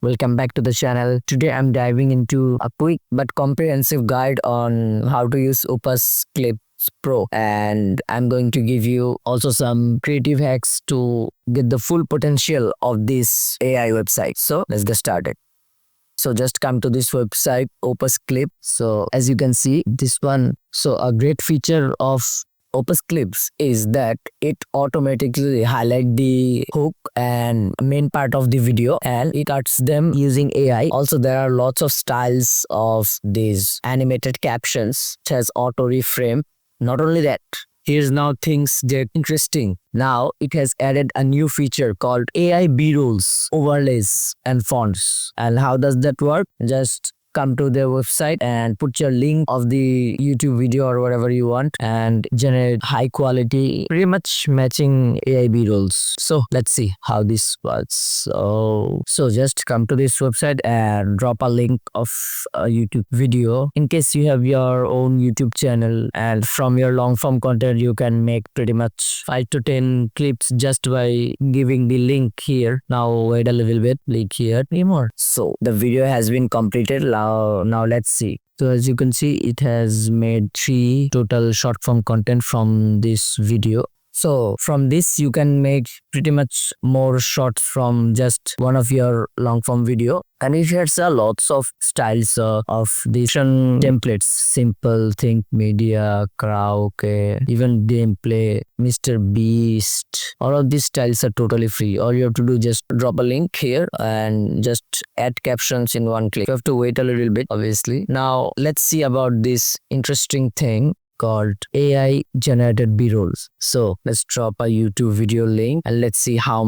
Welcome back to the channel. Today I'm diving into a quick but comprehensive guide on how to use Opus Pro, and I'm going to give you also some creative hacks to get the full potential of this AI website. So let's get started. So just come to this website, Opus Clip. So as you can see, this one, so a great feature of Opus Clips is that it automatically highlight the hook and main part of the video, and it cuts them using AI. Also, there are lots of styles of these animated captions, such as auto reframe. Not only that, here's now things get interesting. Now it has added a new feature called AI B-rolls, overlays and fonts. And how does that work? Just come to their website and put your link of the YouTube video or whatever you want and generate high quality, pretty much matching AI B-rolls. So let's see how this works. So just come to this website and drop a link of a YouTube video. In case you have your own YouTube channel, and from your long form content you can make pretty much 5 to 10 clips just by giving the link here. Now wait a little bit, click here, 3 more. So the video has been completed. Now let's see. So as you can see, it has made 3 total short form content from this video. So from this you can make pretty much more shots from just one of your long form video, and it has lots of styles of these templates: simple, think media, karaoke, even gameplay, Mr. Beast. All of these styles are totally free. All you have to do, just drop a link here and just add captions in one click. You have to wait a little bit, obviously. Now let's see about this interesting thing called AI generated B-rolls. So let's drop a YouTube video link and let's see how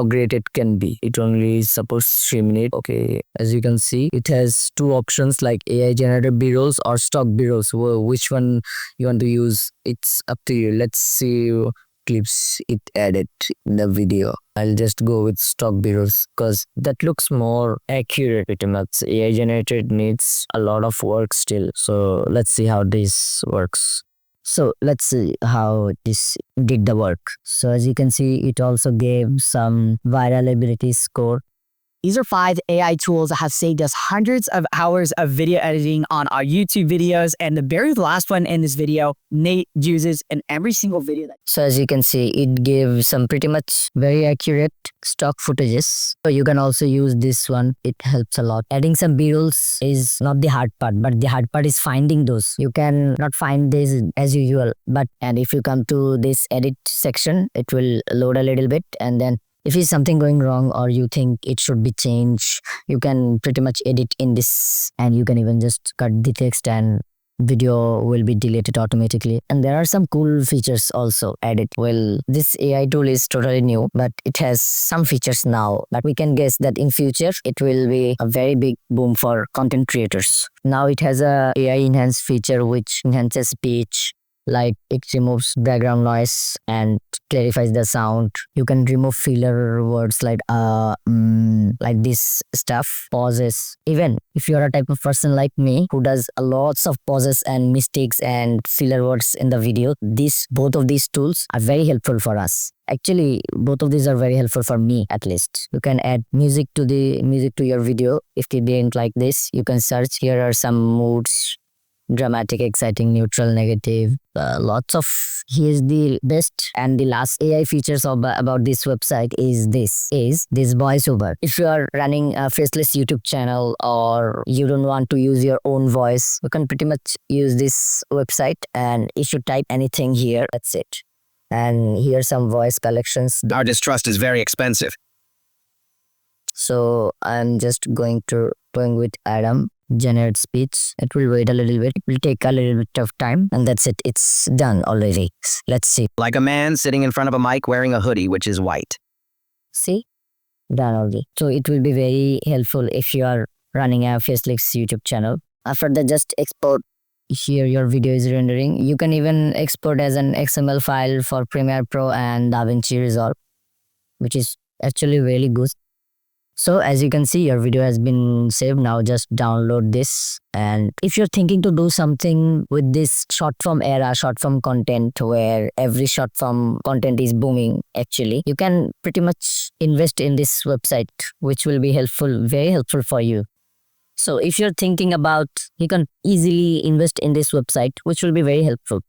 great it can be. It only supports 3 minutes. Okay, as you can see, it has 2 options like AI generated B-rolls or stock B-rolls. Well, which one you want to use, it's up to you. Let's see clips it added in the video. I'll just go with stock B-rolls because that looks more accurate. Pretty much AI generated needs a lot of work still. So let's see how this works. So let's see how this did the work. So as you can see, it also gave some virality score. These are 5 AI tools that have saved us hundreds of hours of video editing on our YouTube videos. And the very last one in this video, Nate uses in every single video. So as you can see, it gave some pretty much very accurate stock footages. So you can also use this one. It helps a lot. Adding some B-rolls is not the hard part, but the hard part is finding those. You can not find this as usual, and if you come to this edit section, it will load a little bit, and then if it's something going wrong or you think it should be changed, you can pretty much edit in this, and you can even just cut the text and video will be deleted automatically. And there are some cool features also added. Well, this AI tool is totally new, but it has some features now, but we can guess that in future it will be a very big boom for content creators. Now it has a AI enhanced feature which enhances speech, like it removes background noise and clarifies the sound. You can remove filler words like this stuff, pauses. Even if you're a type of person like me who does lots of pauses and mistakes and filler words in the video, both of these tools are very helpful for us. Actually, both of these are very helpful for me, at least. You can add music to your video. If you didn't like this, you can search. Here are some moods: dramatic, exciting, neutral, negative. Here's the best and the last AI features about this website is this voiceover. If you are running a faceless YouTube channel or you don't want to use your own voice, you can pretty much use this website, and if you type anything here, that's it. And here's some voice collections. Our distrust is very expensive. So I'm just going with Adam. Generate speech. It will wait a little bit. It will take a little bit of time, and that's it. It's done already. Let's see. Like a man sitting in front of a mic wearing a hoodie which is white. See? Done already. So it will be very helpful if you are running a faceless YouTube channel. After that, just export. Here your video is rendering. You can even export as an XML file for Premiere Pro and DaVinci Resolve, which is actually really good. So as you can see, your video has been saved. Now just download this. And if you're thinking to do something with this short form era, short form content where every short form content is booming, actually, you can pretty much invest in this website, which will be helpful, very helpful for you. So if you're thinking about, you can easily invest in this website, which will be very helpful.